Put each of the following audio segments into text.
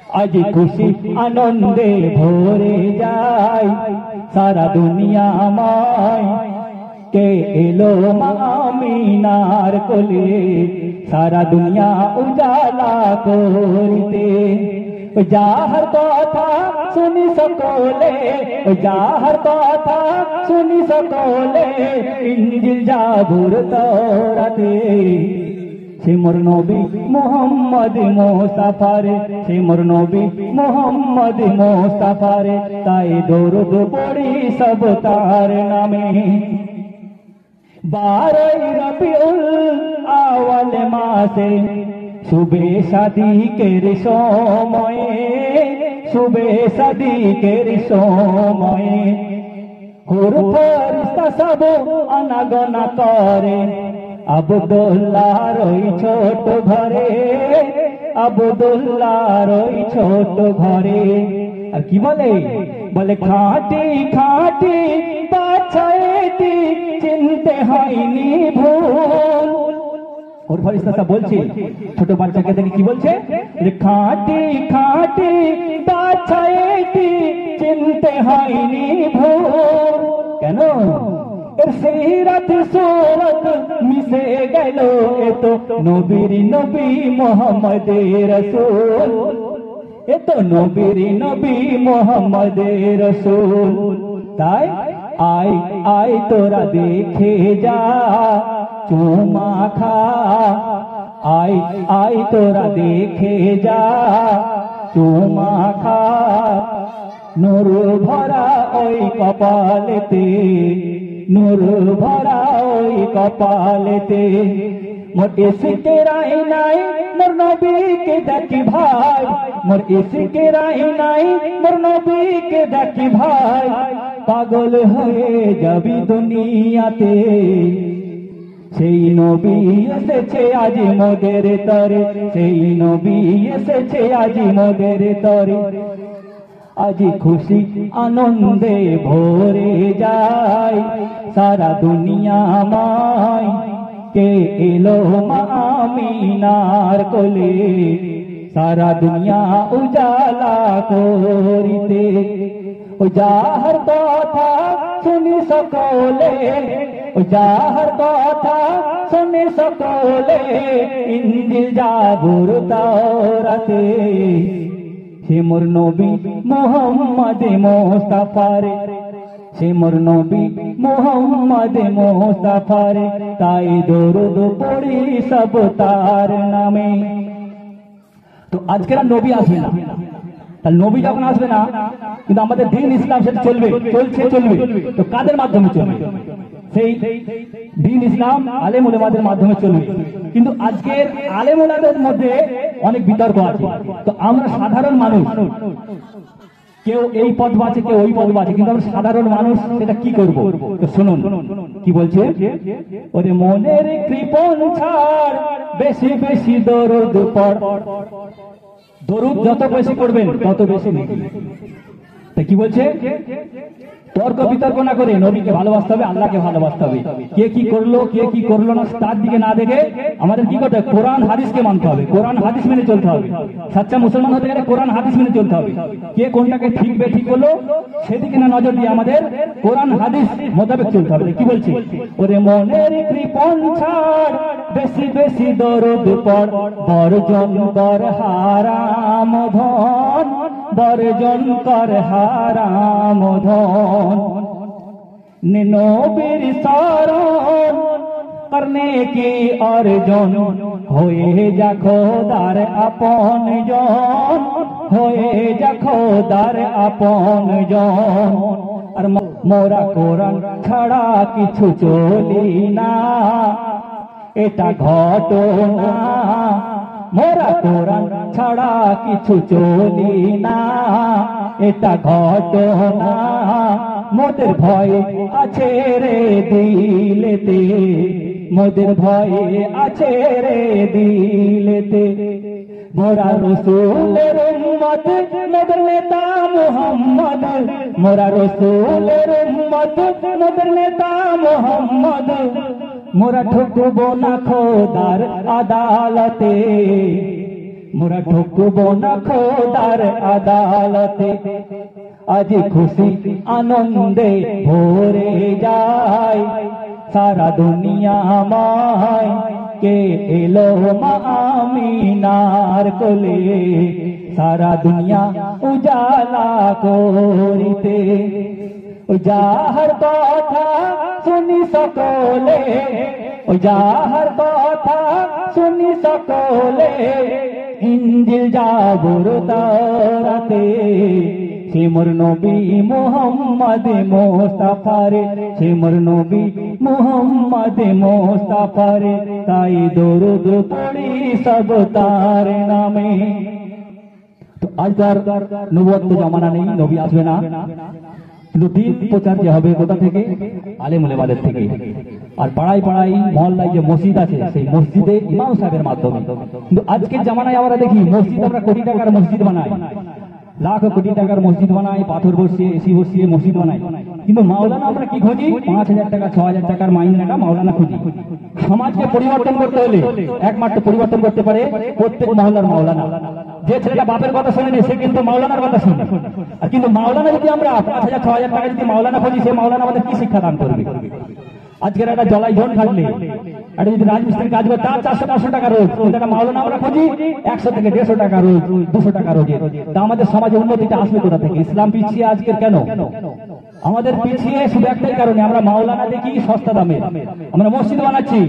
आज खुशी आनंदे भरे जाए सारा दुनिया माय के एलो आमिनार कोले सारा दुनिया उजाला करते जाहर कथा सुनी सकले जाहर कथा सुनी सकले इंजिल जाबुर तौराते से मोर नबी मोहम्मद मुस्ताफारे से मोर नबी मोहम्मद मुस्ताफारे ताई दरूद पढ़ी सब तार नामे 12 रबीउल आव्वाल मासे सुबह सादिकेर समये सुबह सादिकेर समये हुर फरिश्ता सब आनागोना करे আব্দুল্লাহর ওই ছোট ঘরে আব্দুল্লাহর ওই ছোট ঘরে আর কি বলে বলে খাঁটি খাঁটি বাছাইটি চিনতে হয়নি ভুল ওর ফেরেশতাটা বলছে ছোট বাচ্চাকে দেখে কি বলছে যে খাঁটি খাঁটি বাছাইটি চিনতে হয়নি ভুল কেন सीरत सूरत मिसे गलो तो नबीर नबी मोहम्मद रसूल ए तो नबीर नबी मोहम्मद रसूल ताई आई आई तोरा देखे जा चूमा खा आई आई तोरा देखे जा चूमा खा नूर भरा ओई कपालेते नूर भरा ओई कपालेते मोर इश्के राही नाई मोर नबी के देखी भाई मोर इश्के राही नाई मोर नबी के देखी भाई पागल हये जाबी दुनियाते সেই নবী এসেছে আজি মোদের তরে সেই নবী এসেছে আজি মোদের তরে आज खुशी आनंदे भरे जाए सारा दुनिया माय के एलो आमिनार कोले सारा दुनिया उजाला करिते जाहर कथा सुनी सकले जाहर कथा सुनी सकले इंजिल जाबुर तौराते से मोर नबी मोहम्मद मुस्ताफारे से मोर नबी मोहम्मद मुस्ताफारे ताई दरूद पढ़ी सब तार नामे तो आजकेर नबी आसबे ना তাহলে নবী যখন আসবে না কিন্তু আমাদের দ্বীন ইসলাম সেটা চলবে চলছে চলবে তো কাদের মাধ্যমে চলবে সেই দ্বীন ইসলাম আলেম উলামাদের মাধ্যমে চলবে কিন্তু আজকের আলেম উলামাদের মধ্যে অনেক বিতর্ক আছে তো আমরা সাধারণ মানুষ কেউ এই পথ বাঁচে কেউ ওই পথ বাঁচে কিন্তু আমরা সাধারণ মানুষ সেটা কি করব তো শুনুন কি বলছে ওরে মনের কৃপণ ছাড় বেশি বেশি দরুদ পড় দরুদ যত বেশি পড়বেন তত বেশি নেকি তা কি বলছে তর্ক বিতর্ক না করে নবীকে ভালোবাসতে হবে আল্লাহকে ভালোবাসতে হবে কে কি করলো না তার দিকে না দেখে আমাদের কি করতে হবে কোরআন হাদিসকে মানতে হবে কোরআন হাদিস মেনে চলতে হবে সচ্চা মুসলমান হতে গেলে কোরআন হাদিস মেনে চলতে হবে কে কোনটাকে ঠিক বেঠিক করলো সেদিকে না নজর দিয়ে আমাদের কোরআন হাদিস মোতাবেক চলতে হবে কি বলছি ওরে মনের কৃপণ ছাড় বেশি বেশি দরুদ পড় বর্জন কর হারাম ধন বর্জন কর হারাম ধন নবীর শরণ करने की अर्जन होए जा खोदार अपन जन होए जा खोदार अपन जन और मोरा कोरआन छाड़ा किछु चली ना एटा घटना मोरा कोरआन छाड़ा किछु चली ना एटा घटना मोদের ভয় আছে রে দিলেতে মোদের ভয় আছে রে দিলেতে মোরা রাসূলের উম্মত মোদের নেতা মুহাম্মদ মোরা রাসূলের উম্মত মোদের নেতা মুহাম্মদ মোরা ঠকবো না খোদার আদালতে মোরা ঠকবো না খোদার আদালতে। আজ খুশি আনন্দে ভরে যায় সারা দুনিয়া আমায়, কে এলো মা আমিনার কোলে সারা দুনিয়া উজালা করিতে। যাহার কথা শুনি সকলে, যাহার কথা শুনি সকলে, ইঞ্জিল জাবুর তারাতে সে মোর নবী মুহাম্মদ মুস্তাফারে, সে মোর নবী মুহাম্মদ মুস্তাফারে, তাই দরুদ পড়ি সব তার নামে। তো আজকার নবুয়ত জামানা নেই, নবী আসবে না, কিন্তু দিন প্রচার যে হবে কোথা থেকে? আলেম ওলামাদের থেকে। আর পাড়ায় পাড়ায় মহল্লায় যে মসজিদ আছে সেই মসজিদে ইমাম সাহেবের মাধ্যমে। কিন্তু আজকের জামানায় আমরা দেখি মসজিদ আমরা কোটি টাকার মসজিদ বানাই, লাখ কোটি টাকার মসজিদ বানাই, পাথর বসিয়ে এসি বসিয়ে মসজিদ বানাই, কিন্তু মাওলানা আমরা কি খুঁজি? 5,000 টাকা 6,000 টাকার মাইনে একটা মাওলানা খুঁজি। সমাজকে পরিবর্তন করতে হলে একমাত্র পরিবর্তন করতে পারে প্রত্যেক মহল্লার মাওলানা। যে ছেলেটা বাপের কথা শোনে সে কিন্তু মাওলানার কথা শোনে। আর কিন্তু মাওলানা যদি আমরা 5,000 6,000 টাকা যদি মাওলানা খুঁজি, সে মাওলানা আমাদের কি শিক্ষা দান করবে? আজকের একটা জলাই ঝোন খাটলে একটা যদি রাজমিস্ত্রির কাজ করে তার 400-500 টাকা রোজ, একটা মাওলানা আমরা খুঁজি 100 থেকে 150 টাকা রোজ, 200 টাকা রোজ। তা আমাদের সমাজে উন্নতিটা আসবে কোথা থেকে? ইসলাম পিছিয়ে আজকের কেন? আমাদের পিছিয়ে শুধু একটাই কারণে, আমরা মাওলানা দেখি সস্তা দামে, আমরা মসজিদ বানাচ্ছি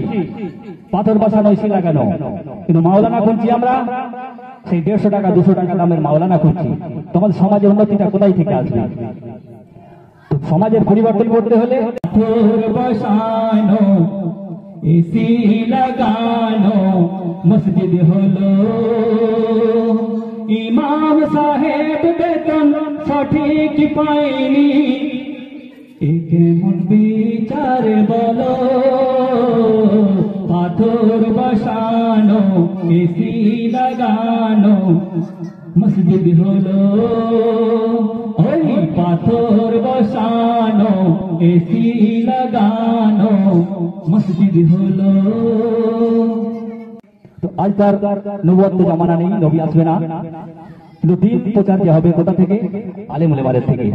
পাথর বসানো এসে লাগানো, কিন্তু মাওলানা খুঁজছি আমরা সেই 150 টাকা 200 টাকা দামের মাওলানা খুঁজছি। তোমাদের সমাজে উন্নতিটা কোথায় থেকে আসবে? সমাজের পরিবর্তন করতে হলে পাথর বসানো এসি লাগানো মসজিদ হলো, ইমাম সাহেব বেতন সঠিক পায়নি, এ কেমন বিচার বলো? পাথর বসানো এসি লাগানো মসজিদ হলো, ওই পাথর বসানো এসি লাগানো মসজিদ হলো। তো আজকার নবুয়ত জামানা নেই, নবী আসবে না, কিন্তু দিন প্রচার যে হবে কোথা থেকে? আলেম ওলামাদের থেকে।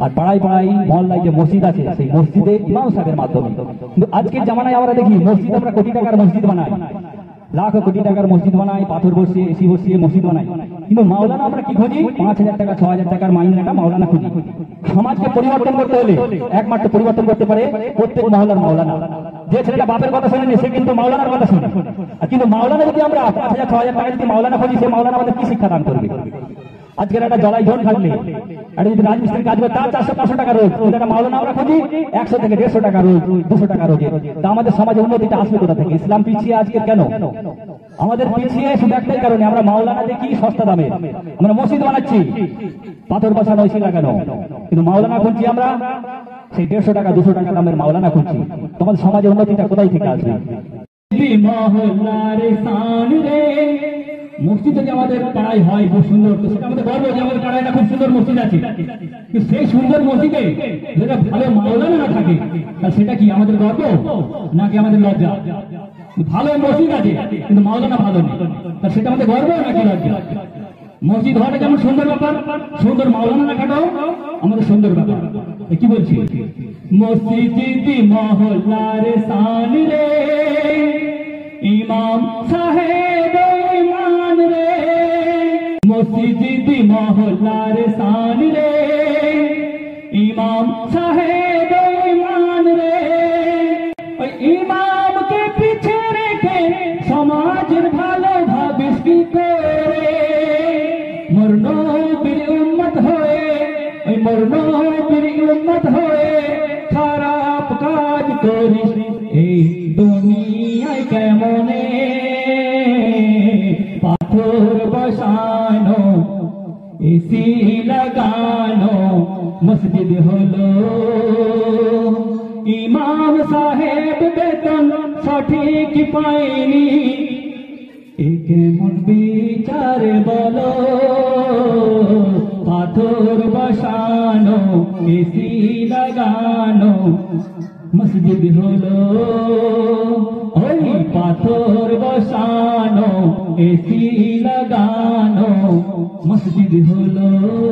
আর পাড়ায় পাড়ায় মহল্লায় যে মসজিদ আছে সেই মসজিদে ইমাম সাহেবের মাধ্যমে। কিন্তু আজকের জামানায় আমরা দেখি মসজিদ আমরা কোটি টাকার মসজিদ বানাই, লাখ কোটি টাকার মসজিদ বানাই, পাথর বসিয়ে এসি বসিয়ে মসজিদ বানাই, কিন্তু মাওলানা আমরা কি খুঁজি? 5,000 টাকা 6,000 টাকার মাইনে একটা মাওলানা খুঁজি। সমাজকে পরিবর্তন করতে হলে একমাত্র পরিবর্তন করতে পারে প্রত্যেক মহল্লার মাওলানা। যে ছেলেটা বাপের কথা শোনে সে কিন্তু মাওলানার কথা শোনে। আর কিন্তু মাওলানা যদি আমরা 5,000 6,000 টাকা যদি মাওলানা খুঁজি, সে মাওলানা আমাদের কি শিক্ষা দান করবে? আজকের একটা জলাই ঝোন খাটলে একটা যদি রাজমিস্ত্রির কাজ করে তার 400-500 টাকা রোজ, একটা মাওলানা আমরা খুঁজি 100 থেকে 150 টাকা রোজ, 200 টাকা রোজ। তা আমাদের সমাজে উন্নতিটা আসবে কোথা থেকে? ইসলাম পিছিয়ে আজকের কেন? আমাদের পিছিয়ে শুধু একটাই কারণে, আমরা মাওলানা দেখি সস্তা দামে, আমরা মসজিদ বানাচ্ছি পাথর বসানো এসে লাগানো, কিন্তু মাওলানা খুঁজছি আমরা সেই 150 টাকা 200 টাকা দামের মাওলানা খুঁজছি। তোমাদের সমাজে উন্নতিটা কোথায় থেকে আসবে? মহল্লার শান রে, মসজিদ যদি আমাদের পাড়ায় হয় খুব সুন্দর, তো সেটা আমাদের গর্ব যে আমাদের পাড়ায় একটা খুব সুন্দর মসজিদ আছে। কিন্তু সেই সুন্দর মসজিদে যেটা ভালো মাওলানা না থাকে, তাহলে সেটা কি আমাদের গর্ব নাকি আমাদের লজ্জা? ভালো মসজিদ আছে কিন্তু মাওলানা ভালো নেই, তাহলে সেটা আমাদের গর্ব নাকি লজ্জা? মসজিদ হওয়াটা যেমন সুন্দর ব্যাপার, সুন্দর মাওলানা রাখাটাও আমাদের সুন্দর ব্যাপার। কি বলছি? মসজিদ মহল্লার শান রে, ইমাম সাহেব ইমান রে, মসজিদ মহল্লার শান রে, ইমাম সাহেব ইমান রে, ওই ইমামকে পিছে রেখে সমাজের ভালো ভাবিস কি করে? মোর নবীর উম্মত হয়ে, ওই মোর নবীর উম্মত হয়ে খারাপ কাজ করিস এই দুনিয়ায় কেমনে? পাথর বসানো এসি লাগানো মসজিদ হলো, ইমাম সাহেব বেতন সঠিক পায়নি, এ কেমন বিচার বলো? পাথর বসানো এসি লাগানো মসজিদ হলো, ওই পাথর বসানো এসি লাগা হলো